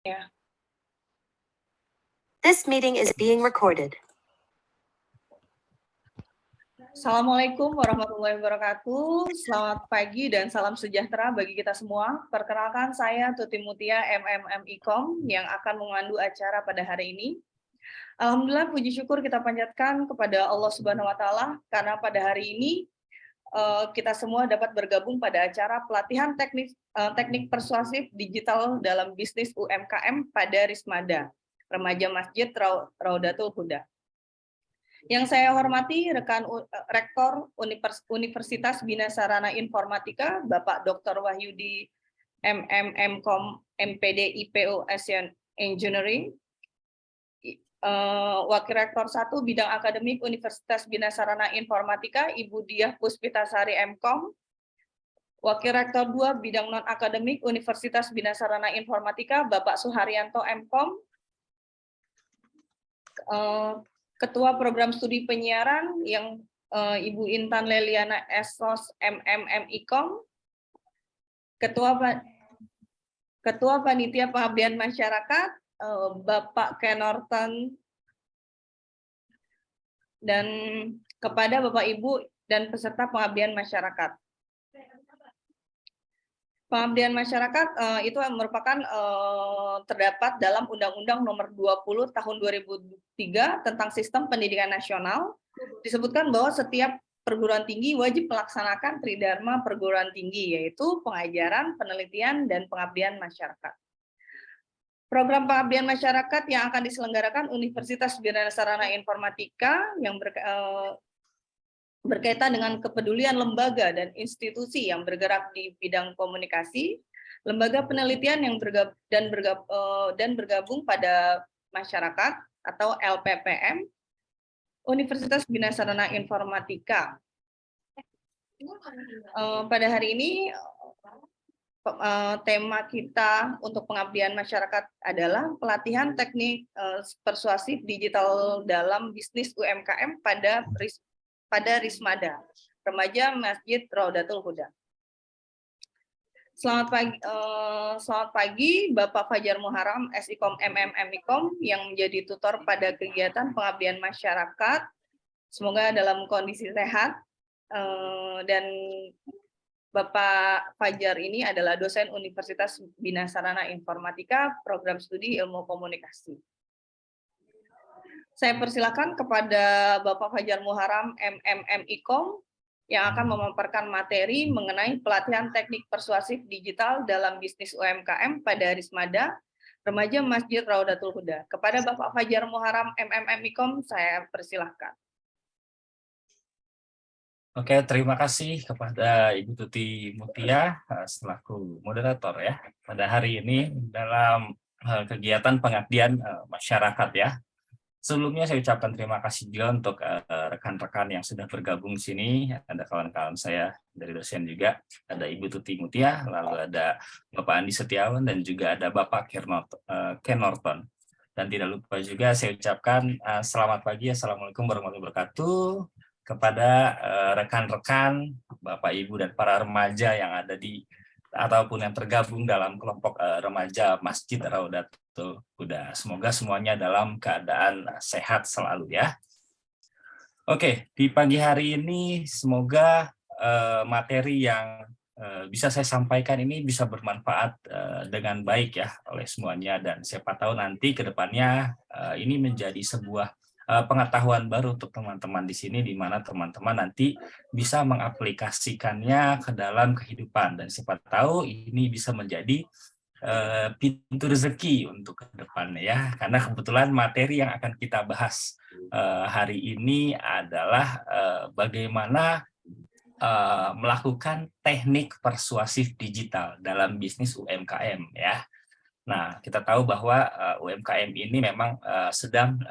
Ya. This meeting is being recorded. Assalamualaikum warahmatullahi wabarakatuh. Selamat pagi dan salam sejahtera bagi kita semua. Perkenalkan saya Tuti Mutia MMM yang akan memandu acara pada hari ini. Alhamdulillah, puji syukur kita panjatkan kepada Allah Subhanahu wa taala karena pada hari ini kita semua dapat bergabung pada acara pelatihan teknik persuasif digital dalam bisnis UMKM pada Rismada, Remaja Masjid Raudatul Huda. Yang saya hormati rekan Rektor Universitas Bina Sarana Informatika, Bapak Dr. Wahyudi MMM.Com MPD IPO Asian Engineering, Wakil Rektor 1 Bidang Akademik Universitas Bina Sarana Informatika, Ibu Diah Puspitasari M.Com, Wakil Rektor 2 Bidang Non-Akademik Universitas Bina Sarana Informatika, Bapak Suharyanto M.Com, Ketua Program Studi Penyiaran yang Ibu Intan Leliana Esos MMM.Com, Ketua Panitia Pengabdian Masyarakat Bapak Ken Norton, dan kepada Bapak Ibu dan peserta pengabdian masyarakat. Pengabdian masyarakat itu merupakan terdapat dalam Undang-Undang Nomor 20 Tahun 2003 tentang Sistem Pendidikan Nasional. Disebutkan bahwa setiap perguruan tinggi wajib melaksanakan tridharma perguruan tinggi, yaitu pengajaran, penelitian, dan pengabdian masyarakat. Program pengabdian masyarakat yang akan diselenggarakan Universitas Bina Sarana Informatika yang berkaitan dengan kepedulian lembaga dan institusi yang bergerak di bidang komunikasi, lembaga penelitian yang bergabung pada masyarakat atau LPPM, Universitas Bina Sarana Informatika. Pada hari ini tema kita untuk pengabdian masyarakat adalah pelatihan teknik persuasif digital dalam bisnis UMKM pada Rismada, Remaja Masjid Raudatul Huda. Selamat pagi Bapak Fajar Muharam SIKOM MMM.Com yang menjadi tutor pada kegiatan pengabdian masyarakat. Semoga dalam kondisi sehat, dan Bapak Fajar ini adalah dosen Universitas Bina Sarana Informatika, program studi ilmu komunikasi. Saya persilakan kepada Bapak Fajar Muharam MMM.Com yang akan memaparkan materi mengenai pelatihan teknik persuasif digital dalam bisnis UMKM pada Rismada, Remaja Masjid Raudatul Huda. Kepada Bapak Fajar Muharam MMM.Com saya persilahkan. Oke, terima kasih kepada Ibu Tuti Mutia selaku moderator ya pada hari ini dalam kegiatan pengabdian masyarakat ya. Sebelumnya saya ucapkan terima kasih juga untuk rekan-rekan yang sudah bergabung di sini. Ada kawan-kawan saya dari dosen juga, ada Ibu Tuti Mutia, lalu ada Bapak Andi Setiawan dan juga ada Bapak Ken Norton. Dan tidak lupa juga saya ucapkan selamat pagi, Assalamualaikum warahmatullahi wabarakatuh kepada rekan-rekan, Bapak Ibu dan para remaja yang ada di ataupun yang tergabung dalam kelompok remaja Masjid Raudatul Huda. Semoga semuanya dalam keadaan sehat selalu ya. Oke, di pagi hari ini semoga materi yang bisa saya sampaikan ini bisa bermanfaat dengan baik ya oleh semuanya, dan siapa tahu nanti ke depannya ini menjadi sebuah pengetahuan baru untuk teman-teman di sini, di mana teman-teman nanti bisa mengaplikasikannya ke dalam kehidupan, dan siapa tahu ini bisa menjadi pintu rezeki untuk ke depannya ya, karena kebetulan materi yang akan kita bahas hari ini adalah bagaimana melakukan teknik persuasif digital dalam bisnis UMKM ya. Nah, kita tahu bahwa UMKM ini memang sedang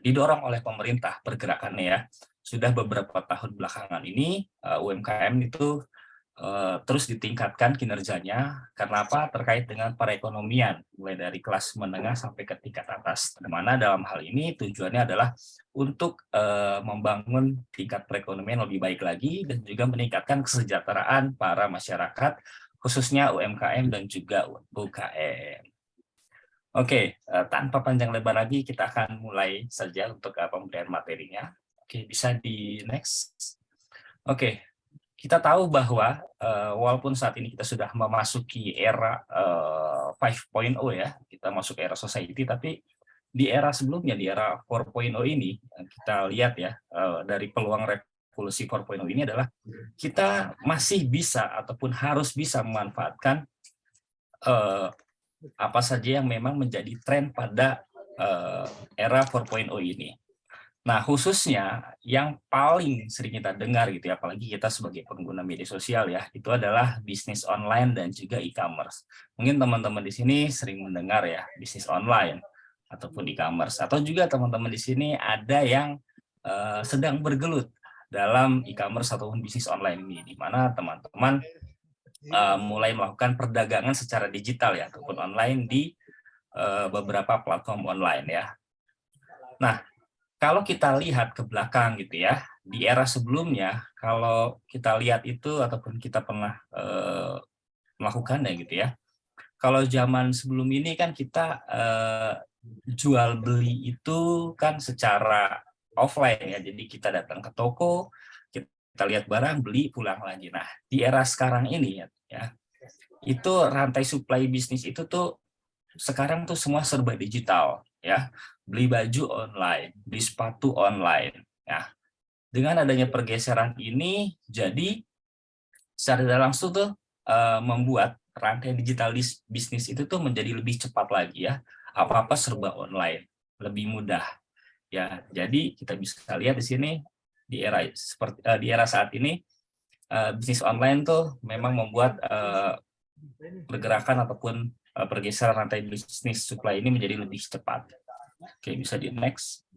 didorong oleh pemerintah pergerakannya ya. Sudah beberapa tahun belakangan ini UMKM itu terus ditingkatkan kinerjanya. Karena apa? Terkait dengan perekonomian, mulai dari kelas menengah sampai ke tingkat atas. Di mana dalam hal ini tujuannya adalah untuk membangun tingkat perekonomian lebih baik lagi dan juga meningkatkan kesejahteraan para masyarakat, khususnya UMKM dan juga UKM. Oke, tanpa panjang lebar lagi kita akan mulai saja untuk pemberian materinya. Oke, bisa di next. Oke, kita tahu bahwa walaupun saat ini kita sudah memasuki era 5.0 ya, kita masuk era society, tapi di era sebelumnya, di era 4.0 ini, kita lihat ya, dari peluang revolusi 4.0 ini adalah kita masih bisa ataupun harus bisa memanfaatkan apa saja yang memang menjadi tren pada era 4.0 ini. Nah, khususnya yang paling sering kita dengar gitu ya, apalagi kita sebagai pengguna media sosial ya, itu adalah bisnis online dan juga e-commerce. Mungkin teman-teman di sini sering mendengar ya, bisnis online ataupun e-commerce, atau juga teman-teman di sini ada yang sedang bergelut dalam e-commerce ataupun bisnis online ini, di mana teman-teman mulai melakukan perdagangan secara digital ya, ataupun online di beberapa platform online ya. Nah, kalau kita lihat ke belakang gitu ya, di era sebelumnya, kalau kita lihat itu ataupun kita pernah melakukannya gitu ya, kalau zaman sebelum ini kan kita jual beli itu kan secara offline ya, jadi kita datang ke toko, kita lihat barang, beli, pulang lagi. Nah, di era sekarang ini ya, itu rantai supply bisnis itu tuh sekarang tuh semua serba digital ya, beli baju online, beli sepatu online ya. Dengan adanya pergeseran ini, jadi secara tidak langsung tuh membuat rantai digital bisnis itu tuh menjadi lebih cepat lagi ya, apa-apa serba online, lebih mudah ya. Jadi kita bisa lihat di sini di era seperti di era saat ini, bisnis online tuh memang membuat pergerakan ataupun pergeseran rantai bisnis supply ini menjadi lebih cepat. Oke, bisa di next.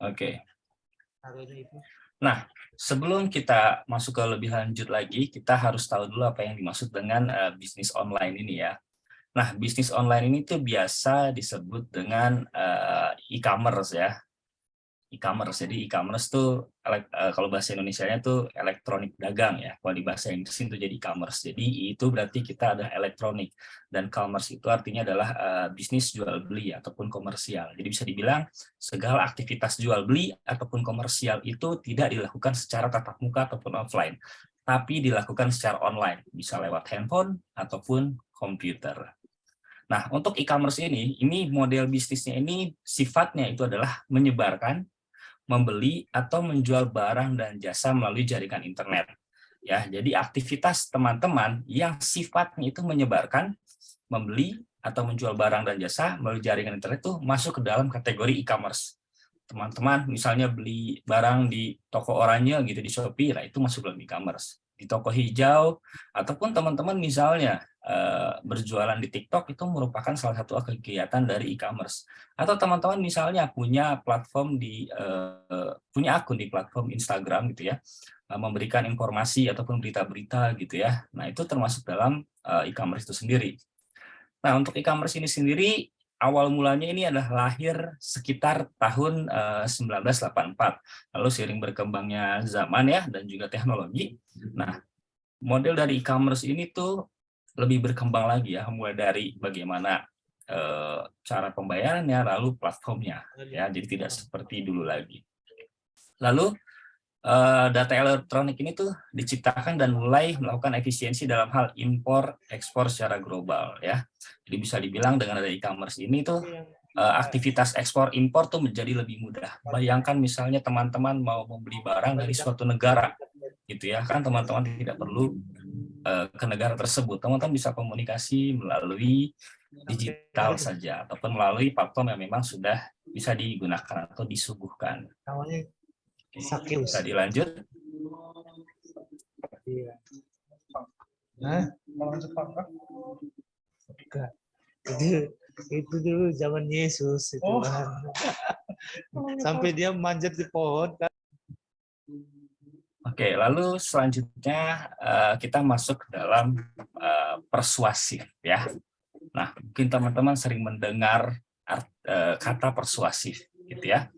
Oke. Nah, sebelum kita masuk ke lebih lanjut lagi, kita harus tahu dulu apa yang dimaksud dengan bisnis online ini ya. Nah, bisnis online ini tuh biasa disebut dengan e-commerce ya. E-commerce. Jadi e-commerce tuh kalau bahasa Indonesianya tuh elektronik dagang ya. Kalau di bahasa Inggris itu jadi e-commerce. Jadi itu berarti kita ada elektronik, dan commerce itu artinya adalah bisnis jual beli ataupun komersial. Jadi bisa dibilang segala aktivitas jual beli ataupun komersial itu tidak dilakukan secara tatap muka ataupun offline, tapi dilakukan secara online, bisa lewat handphone ataupun komputer. Nah, untuk e-commerce ini model bisnisnya ini sifatnya itu adalah menyebarkan, membeli atau menjual barang dan jasa melalui jaringan internet. Ya, jadi aktivitas teman-teman yang sifatnya itu menyebarkan, membeli atau menjual barang dan jasa melalui jaringan internet itu masuk ke dalam kategori e-commerce. Teman-teman misalnya beli barang di toko oranye gitu di Shopee, nah itu masuk dalam e-commerce. Di toko hijau, ataupun teman-teman misalnya berjualan di TikTok, itu merupakan salah satu kegiatan dari e-commerce. Atau teman-teman misalnya punya platform punya akun di platform Instagram gitu ya, memberikan informasi ataupun berita-berita gitu ya. Nah, itu termasuk dalam e-commerce itu sendiri. Nah, untuk e-commerce ini sendiri awal mulanya ini adalah lahir sekitar tahun 1984. Lalu seiring berkembangnya zaman ya dan juga teknologi. Nah, model dari e-commerce ini tuh lebih berkembang lagi ya, mulai dari bagaimana cara pembayarannya, lalu platformnya ya, jadi tidak seperti dulu lagi. Lalu data elektronik ini tuh diciptakan dan mulai melakukan efisiensi dalam hal impor ekspor secara global ya. Jadi bisa dibilang dengan ada e-commerce ini tuh aktivitas ekspor impor tuh menjadi lebih mudah. Bayangkan misalnya teman-teman mau membeli barang dari suatu negara gitu ya, kan teman-teman tidak perlu ke negara tersebut. Teman-teman bisa komunikasi melalui digital saja ataupun melalui platform yang memang sudah bisa digunakan atau disuguhkan. Oke, bisa dilanjut. Hah? Itu dulu zaman Yesus itu kan. Sampai dia manjat di pohon kan. Oke, lalu selanjutnya kita masuk ke dalam persuasif ya. Nah, mungkin teman-teman sering mendengar kata persuasif gitu ya.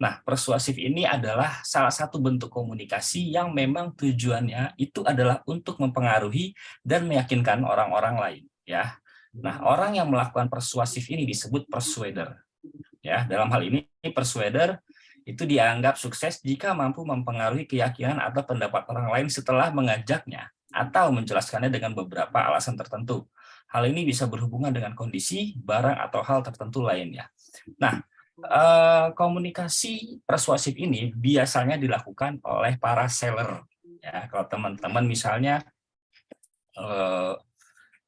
Nah, persuasif ini adalah salah satu bentuk komunikasi yang memang tujuannya itu adalah untuk mempengaruhi dan meyakinkan orang-orang lain, ya. Nah, orang yang melakukan persuasif ini disebut persuader. Ya, dalam hal ini persuader itu dianggap sukses jika mampu mempengaruhi keyakinan atau pendapat orang lain setelah mengajaknya atau menjelaskannya dengan beberapa alasan tertentu. Hal ini bisa berhubungan dengan kondisi, barang, atau hal tertentu lainnya. Nah, komunikasi persuasif ini biasanya dilakukan oleh para seller. Ya, kalau teman-teman misalnya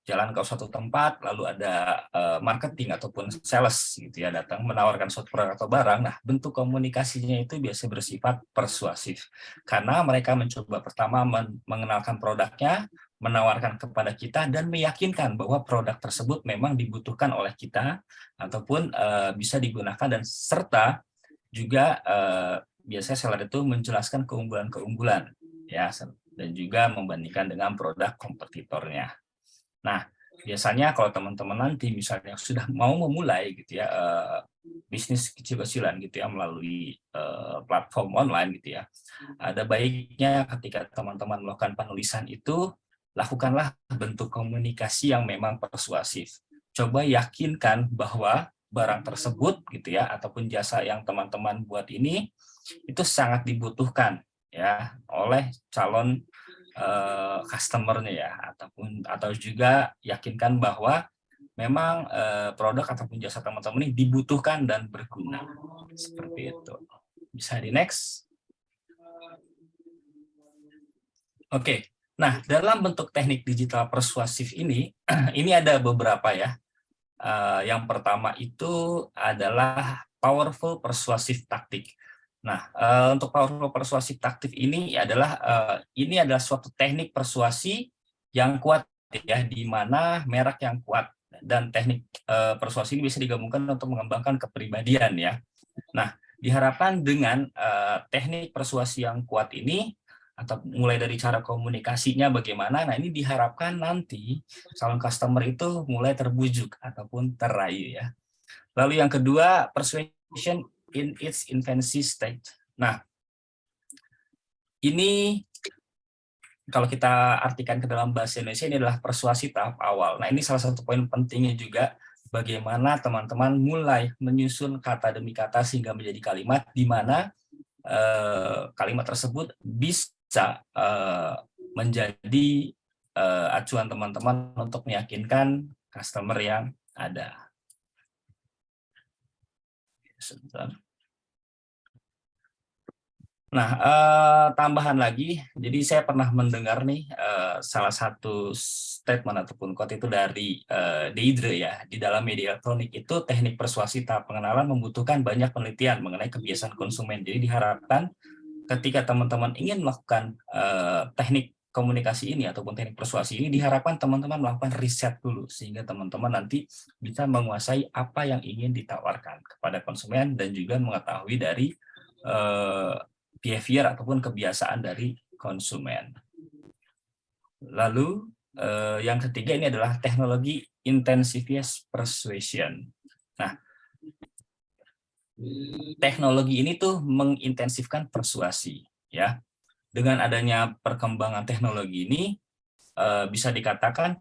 jalan ke suatu tempat, lalu ada marketing ataupun sales gitu ya datang menawarkan suatu produk atau barang. Nah, bentuk komunikasinya itu biasa bersifat persuasif karena mereka mencoba pertama mengenalkan produknya, menawarkan kepada kita dan meyakinkan bahwa produk tersebut memang dibutuhkan oleh kita ataupun bisa digunakan dan serta juga biasanya seller itu menjelaskan keunggulan-keunggulan ya dan juga membandingkan dengan produk kompetitornya. Nah, biasanya kalau teman-teman nanti misalnya sudah mau memulai gitu ya bisnis kecil-kecilan gitu ya melalui platform online gitu ya, ada baiknya ketika teman-teman melakukan penulisan itu lakukanlah bentuk komunikasi yang memang persuasif. Coba yakinkan bahwa barang tersebut gitu ya ataupun jasa yang teman-teman buat ini itu sangat dibutuhkan ya oleh calon customer-nya ya atau juga yakinkan bahwa memang produk ataupun jasa teman-teman ini dibutuhkan dan berguna seperti itu. Bisa di next. Oke. Nah, dalam bentuk teknik digital persuasif ini ada beberapa ya. Yang pertama itu adalah powerful persuasive tactic. Nah, untuk powerful persuasive tactic ini adalah suatu teknik persuasi yang kuat ya, di mana merek yang kuat dan teknik persuasi ini bisa digabungkan untuk mengembangkan kepribadian ya. Nah, diharapkan dengan teknik persuasi yang kuat ini atau mulai dari cara komunikasinya bagaimana, nah ini diharapkan nanti calon customer itu mulai terbujuk ataupun terayu ya. Lalu yang kedua, persuasion in its infancy stage. Nah, ini kalau kita artikan ke dalam bahasa Indonesia ini adalah persuasi tahap awal. Nah, ini salah satu poin pentingnya juga bagaimana teman-teman mulai menyusun kata demi kata sehingga menjadi kalimat di mana kalimat tersebut bisa menjadi acuan teman-teman untuk meyakinkan customer yang ada. Sebentar. Nah, tambahan lagi, jadi saya pernah mendengar nih salah satu statement ataupun quote itu dari Deidre ya, di dalam media elektronik itu teknik persuasi tahap pengenalan membutuhkan banyak penelitian mengenai kebiasaan konsumen. Jadi diharapkan ketika teman-teman ingin melakukan teknik komunikasi ini ataupun teknik persuasi ini, diharapkan teman-teman melakukan riset dulu sehingga teman-teman nanti bisa menguasai apa yang ingin ditawarkan kepada konsumen dan juga mengetahui dari behavior ataupun kebiasaan dari konsumen. Lalu yang ketiga ini adalah teknologi intensivious persuasion. Nah, teknologi ini tuh mengintensifkan persuasi ya. Dengan adanya perkembangan teknologi ini bisa dikatakan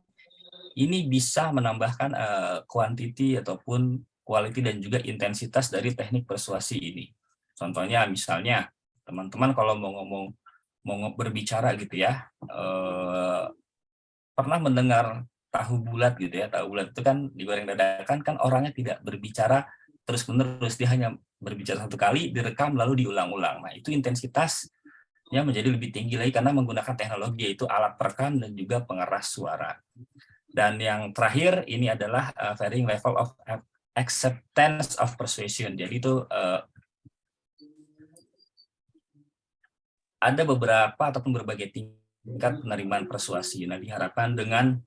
ini bisa menambahkan quantity ataupun quality dan juga intensitas dari teknik persuasi ini. Contohnya misalnya teman-teman kalau mau berbicara gitu ya, pernah mendengar tahu bulat gitu ya. Tahu bulat itu kan digoreng dadakan, kan orangnya tidak berbicara terus-menerus, dia hanya berbicara satu kali, direkam lalu diulang-ulang. Nah, itu intensitasnya menjadi lebih tinggi lagi karena menggunakan teknologi yaitu alat perekam dan juga pengeras suara. Dan yang terakhir ini adalah varying level of acceptance of persuasion. Jadi itu ada beberapa ataupun berbagai tingkat penerimaan persuasi. Nah, diharapkan dengan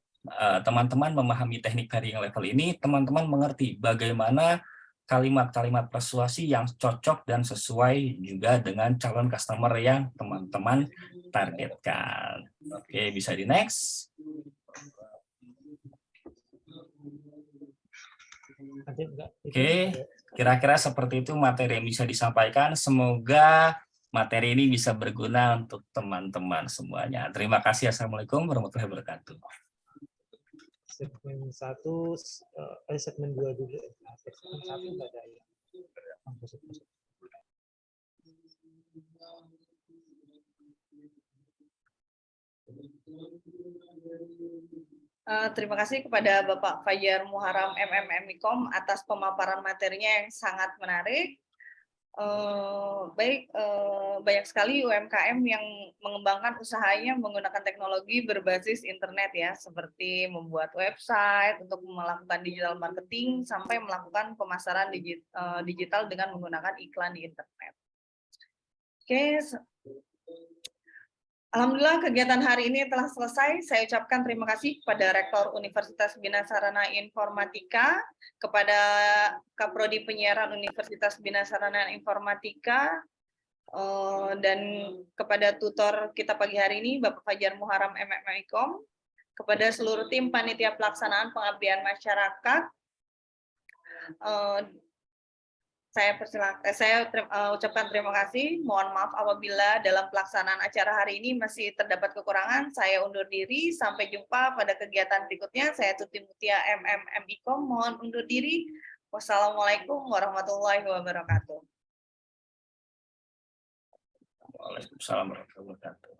teman-teman memahami teknik varying level ini, teman-teman mengerti bagaimana kalimat-kalimat persuasi yang cocok dan sesuai juga dengan calon customer yang teman-teman targetkan. Oke, bisa di next. Oke, Kira-kira seperti itu materi yang bisa disampaikan. Semoga materi ini bisa berguna untuk teman-teman semuanya. Terima kasih. Assalamualaikum warahmatullahi wabarakatuh. Segmen 1, segmen 2 dulu. Segmen 1 nggak ada ya. Terima kasih kepada Bapak Fajar Muharam MMMIKOM atas pemaparan materinya yang sangat menarik. Banyak sekali UMKM yang mengembangkan usahanya menggunakan teknologi berbasis internet ya, seperti membuat website untuk melakukan digital marketing sampai melakukan pemasaran digital dengan menggunakan iklan di internet. Oke, alhamdulillah kegiatan hari ini telah selesai. Saya ucapkan terima kasih kepada Rektor Universitas Bina Sarana Informatika, kepada Kaprodi Penyiaran Universitas Bina Sarana Informatika, dan kepada tutor kita pagi hari ini, Bapak Fajar Muharam MMIKOM, kepada seluruh tim panitia pelaksanaan pengabdian masyarakat. Saya ucapkan terima kasih. Mohon maaf apabila dalam pelaksanaan acara hari ini masih terdapat kekurangan. Saya undur diri. Sampai jumpa pada kegiatan berikutnya. Saya Tuti Mutia MMMIKOM. Mohon undur diri. Wassalamualaikum warahmatullahi wabarakatuh. Waalaikumsalam warahmatullahi wabarakatuh.